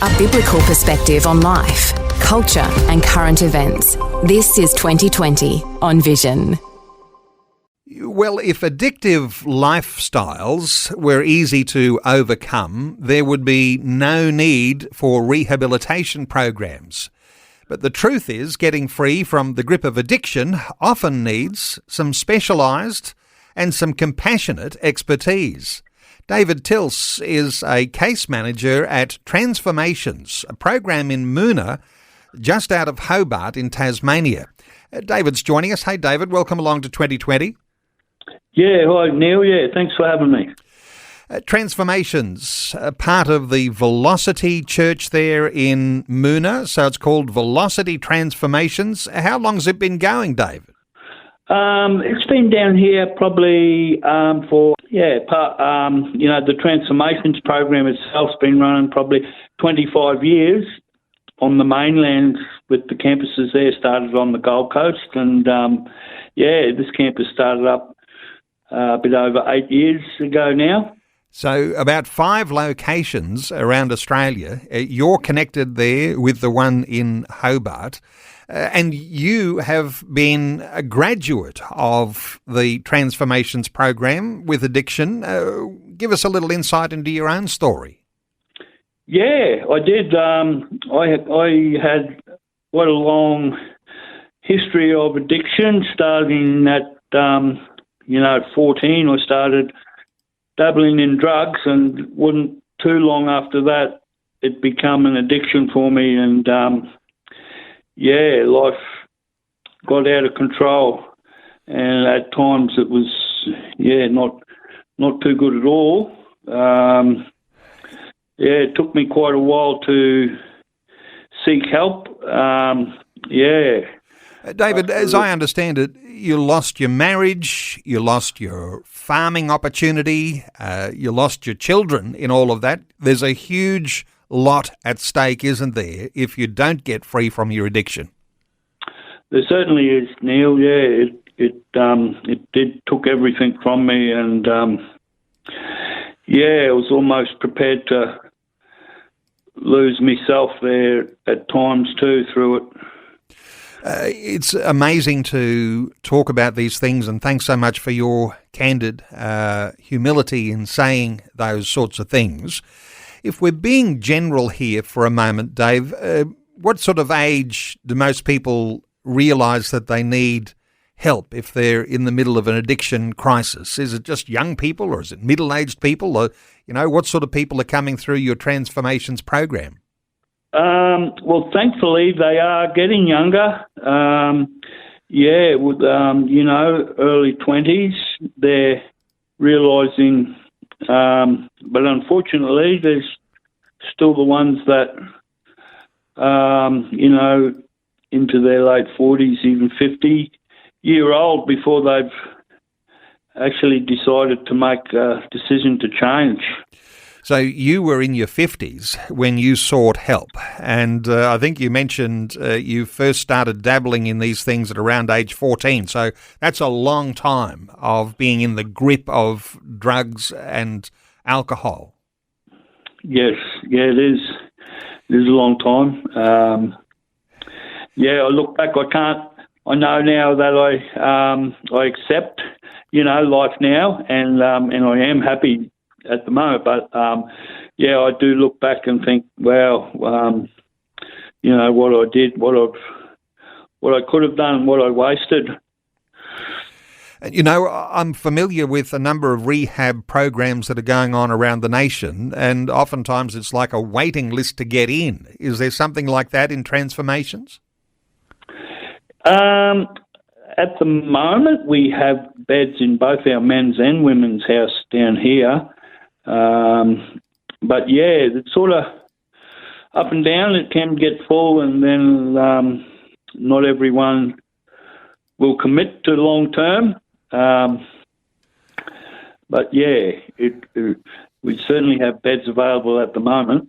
A biblical perspective on life, culture and current events. This is 2020 on Vision. Well, if addictive lifestyles were easy to overcome, there would be no need for rehabilitation programs. But the truth is, getting free from the grip of addiction often needs some specialised and some compassionate expertise. David Tilse is a case manager at Transformations, a program in Moona, just out of Hobart in Tasmania. David's joining us. Hey, David, welcome along to 2020. Yeah, hi, Neil. Yeah, thanks for having me. Transformations, part of the Velocity Church there in Moona, so it's called Velocity Transformations. How long's it been going, David? It's been down here probably the Transformations program itself's been running probably 25 years on the mainland with the campuses there. Started on the Gold Coast, and this campus started up a bit over 8 years ago now. So about 5 locations around Australia. You're connected there with the one in Hobart. And you have been a graduate of the Transformations program with addiction. Give us a little insight into your own story. Yeah, I did. I had quite a long history of addiction, starting at 14. I started dabbling in drugs, and wasn't too long after that it became an addiction for me, and life got out of control, and at times it was not too good at all. It took me quite a while to seek help. David, as I understand it, you lost your marriage, you lost your farming opportunity, you lost your children in all of that. There's a huge lot at stake, isn't there, if you don't get free from your addiction? There certainly is, Neil. Yeah, it took everything from me, and I was almost prepared to lose myself there at times too through it. It's amazing to talk about these things, and thanks so much for your candid humility in saying those sorts of things. If we're being general here for a moment, Dave, what sort of age do most people realise that they need help if they're in the middle of an addiction crisis? Is it just young people, or is it middle-aged people? Or, what sort of people are coming through your Transformations program? Well, thankfully, they are getting younger. With early 20s, they're realising. But unfortunately, there's still the ones that, into their late 40s, even 50-year-old, before they've actually decided to make a decision to change. So you were in your 50s when you sought help, and I think you mentioned you first started dabbling in these things at around age 14, so that's a long time of being in the grip of drugs and alcohol. Yes, it is. It is a long time. I look back, I know now that I accept, life now, and I am happy at the moment, but I do look back and think, wow, what I did, what I could have done, what I wasted. I'm familiar with a number of rehab programs that are going on around the nation, and oftentimes it's like a waiting list to get in. Is there something like that in Transformations? At the moment, we have beds in both our men's and women's house down here. But it's sort of up and down. It can get full, and then not everyone will commit to long term. We certainly have beds available at the moment.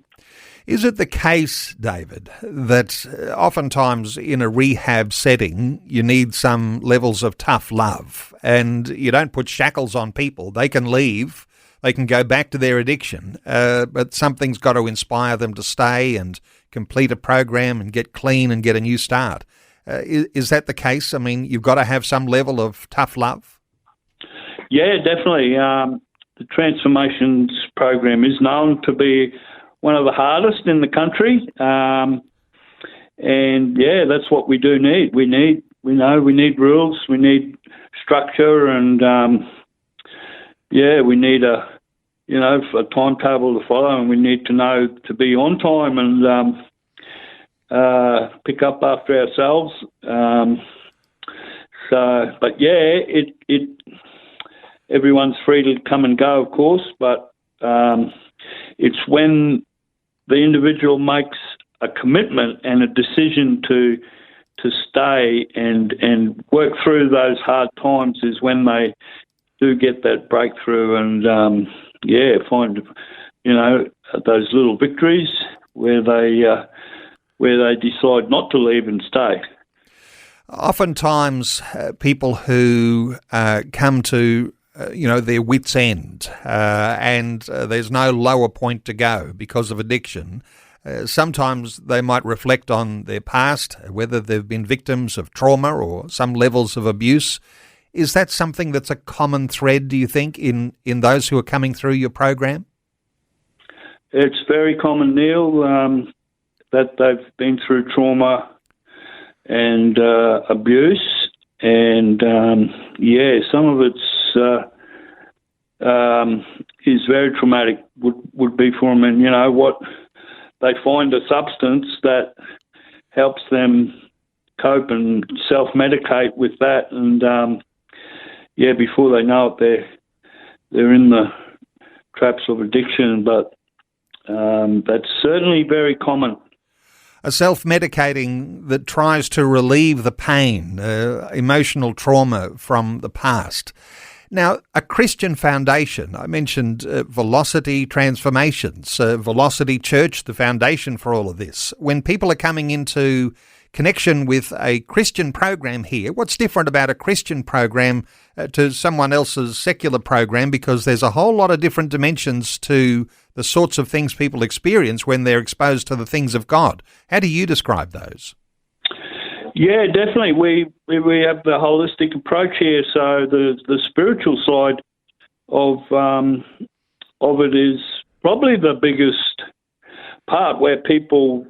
Is it the case, David, that oftentimes in a rehab setting you need some levels of tough love, and you don't put shackles on people? They can leave, they can go back to their addiction, but something's got to inspire them to stay and complete a program and get clean and get a new start. Is that the case? I mean, you've got to have some level of tough love? Yeah, definitely. The Transformations program is known to be one of the hardest in the country. And yeah, that's what we do need. We need rules, we need structure, and we need a timetable to follow, and we need to know to be on time and pick up after ourselves. Everyone's free to come and go, of course, but it's when the individual makes a commitment and a decision to stay and work through those hard times is when they do get that breakthrough and find those little victories where they decide not to leave and stay. Oftentimes, people who come to their wits' end and there's no lower point to go because of addiction. Sometimes they might reflect on their past, whether they've been victims of trauma or some levels of abuse. Is that something that's a common thread, do you think, in those who are coming through your program? It's very common, Neil, that they've been through trauma and abuse, and some of it's is very traumatic. Would be for them, and what. They find a substance that helps them cope and self-medicate with that, and before they know it, they're in the traps of addiction. But that's certainly very common. A self-medicating that tries to relieve the pain, emotional trauma from the past. Now, a Christian foundation, I mentioned Velocity Transformations, Velocity Church, the foundation for all of this. When people are coming into connection with a Christian program here, what's different about a Christian program to someone else's secular program? Because there's a whole lot of different dimensions to the sorts of things people experience when they're exposed to the things of God. How do you describe those? Yeah, definitely. We have the holistic approach here. So the spiritual side of it is probably the biggest part, where people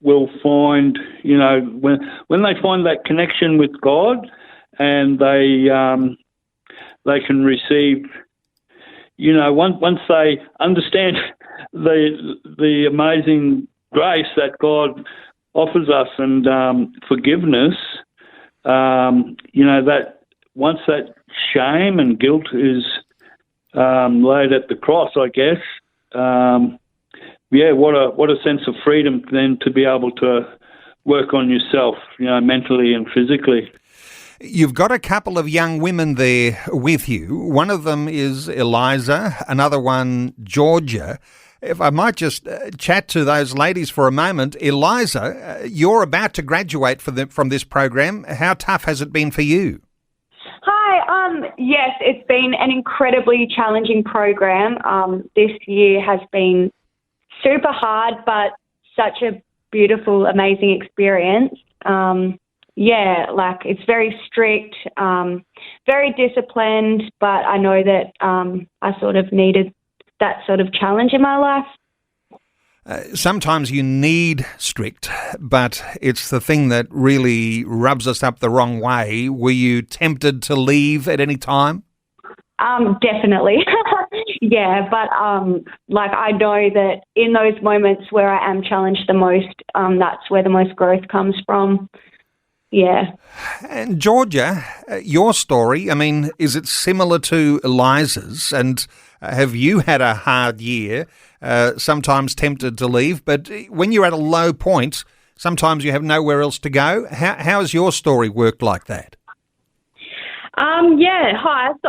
will find, when they find that connection with God, and they can receive, once they understand the amazing grace that God offers us and forgiveness, that once that shame and guilt is laid at the cross, I guess, what a sense of freedom then to be able to work on yourself, mentally and physically. You've got a couple of young women there with you. One of them is Eliza, another one, Georgia. If I might just chat to those ladies for a moment. Eliza, you're about to graduate from this program. How tough has it been for you? Hi. Yes, it's been an incredibly challenging program. This year has been super hard, but such a beautiful, amazing experience. It's very strict, very disciplined, but I know that I sort of needed that sort of challenge in my life. Sometimes you need strict, but it's the thing that really rubs us up the wrong way. Were you tempted to leave at any time? Definitely. Yeah, but I know that in those moments where I am challenged the most, that's where the most growth comes from. Yeah. And Georgia, your story, I mean, is it similar to Eliza's? And have you had a hard year, sometimes tempted to leave, but when you're at a low point, sometimes you have nowhere else to go? How has your story worked like that? Hi. So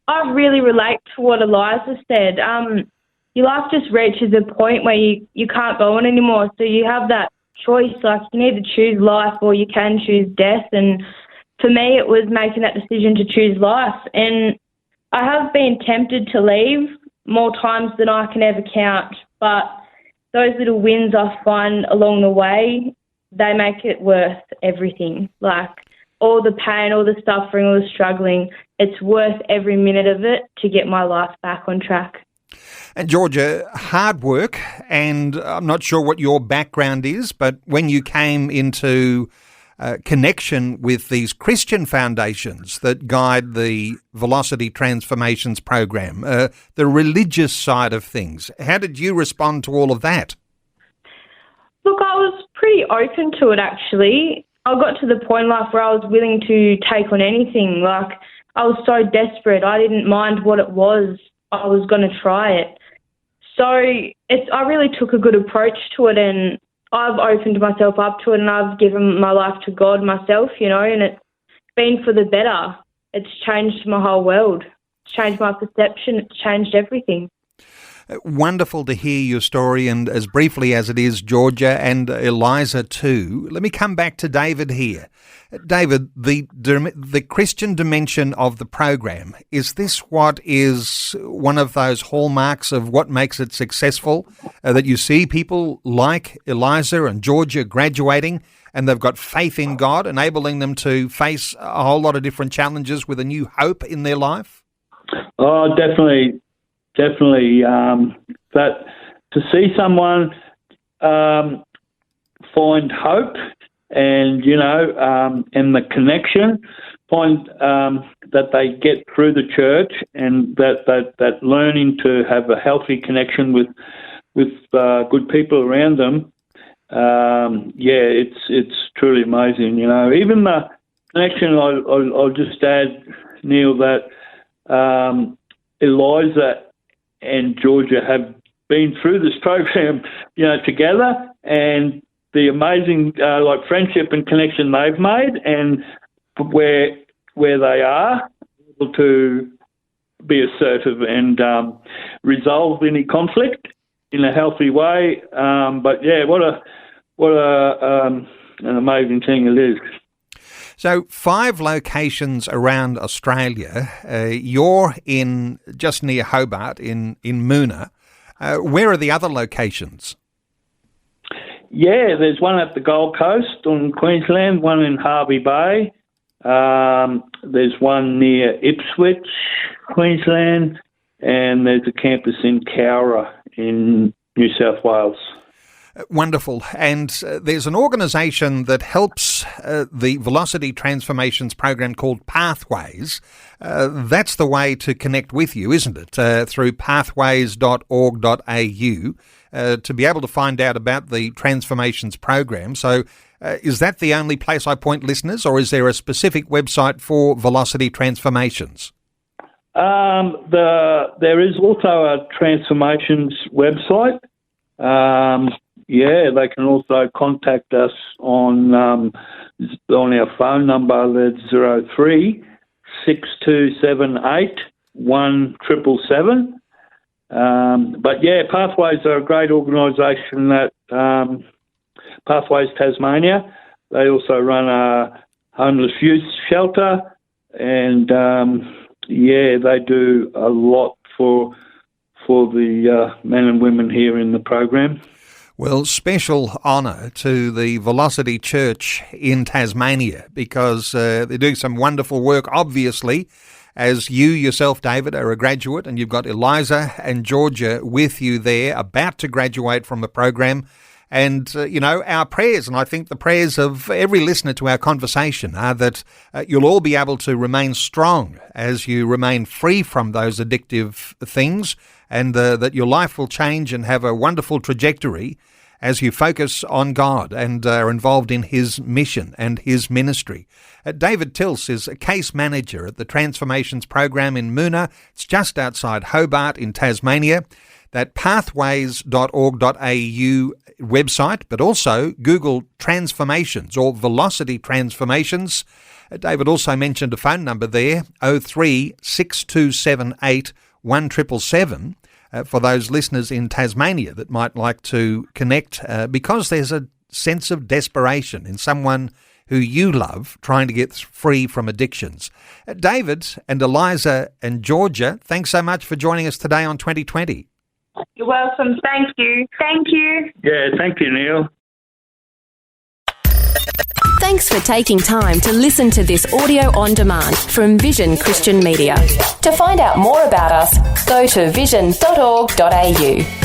I really relate to what Eliza said. Your life just reaches a point where you can't go on anymore, so you have that choice, like you can either choose life or you can choose death, and for me it was making that decision to choose life. And I have been tempted to leave more times than I can ever count, but those little wins I find along the way, they make it worth everything. Like all the pain, all the suffering, all the struggling, it's worth every minute of it to get my life back on track. And Georgia, hard work, and I'm not sure what your background is, but when you came into connection with these Christian foundations that guide the Velocity Transformations program, the religious side of things, how did you respond to all of that? Look, I was pretty open to it, actually. I got to the point in life where I was willing to take on anything. Like, I was so desperate. I didn't mind what it was. I was going to try it. So I really took a good approach to it, and I've opened myself up to it, and I've given my life to God myself, and it's been for the better. It's changed my whole world. It's changed my perception. It's changed everything. Wonderful to hear your story, and as briefly as it is, Georgia and Eliza too. Let me come back to David here. David, the Christian dimension of the program, is this what is one of those hallmarks of what makes it successful, that you see people like Eliza and Georgia graduating and they've got faith in God, enabling them to face a whole lot of different challenges with a new hope in their life? Oh, definitely. That to see someone find hope and, and the connection, find that they get through the church, and that learning to have a healthy connection with good people around them, it's truly amazing. Even the connection, I'll just add, Neil, that Eliza and Georgia have been through this program, together, and the amazing friendship and connection they've made, and where they are able to be assertive and resolve any conflict in a healthy way. What an amazing thing it is. So 5 locations around Australia. You're in just near Hobart in Moona. Where are the other locations? Yeah, there's one at the Gold Coast in Queensland, one in Hervey Bay. There's one near Ipswich, Queensland, and there's a campus in Cowra in New South Wales. Wonderful. And there's an organisation that helps the Velocity Transformations program called Pathways. That's the way to connect with you, isn't it? Through pathways.org.au to be able to find out about the Transformations program. So is that the only place I point listeners, or is there a specific website for Velocity Transformations? There is also a Transformations website. They can also contact us on our phone number, that's 03 6278 1777. Pathways are a great organisation, that Pathways Tasmania. They also run a homeless youth shelter, and they do a lot for the men and women here in the program. Well, special honour to the Velocity Church in Tasmania, because they do some wonderful work, obviously, as you yourself, David, are a graduate, and you've got Eliza and Georgia with you there, about to graduate from the program. And, our prayers, and I think the prayers of every listener to our conversation, are that you'll all be able to remain strong as you remain free from those addictive things, and that your life will change and have a wonderful trajectory as you focus on God and are involved in His mission and His ministry. David Tilse is a case manager at the Transformations program in Moona. It's just outside Hobart in Tasmania. That pathways.org.au website, but also Google Transformations or Velocity Transformations. David also mentioned a phone number there, 03 6278 1777, for those listeners in Tasmania that might like to connect, because there's a sense of desperation in someone who you love trying to get free from addictions. David and Eliza and Georgia, thanks so much for joining us today on 2020. You're welcome. Thank you. Thank you. Yeah, thank you, Neil. Thanks for taking time to listen to this audio on demand from Vision Christian Media. To find out more about us, go to vision.org.au.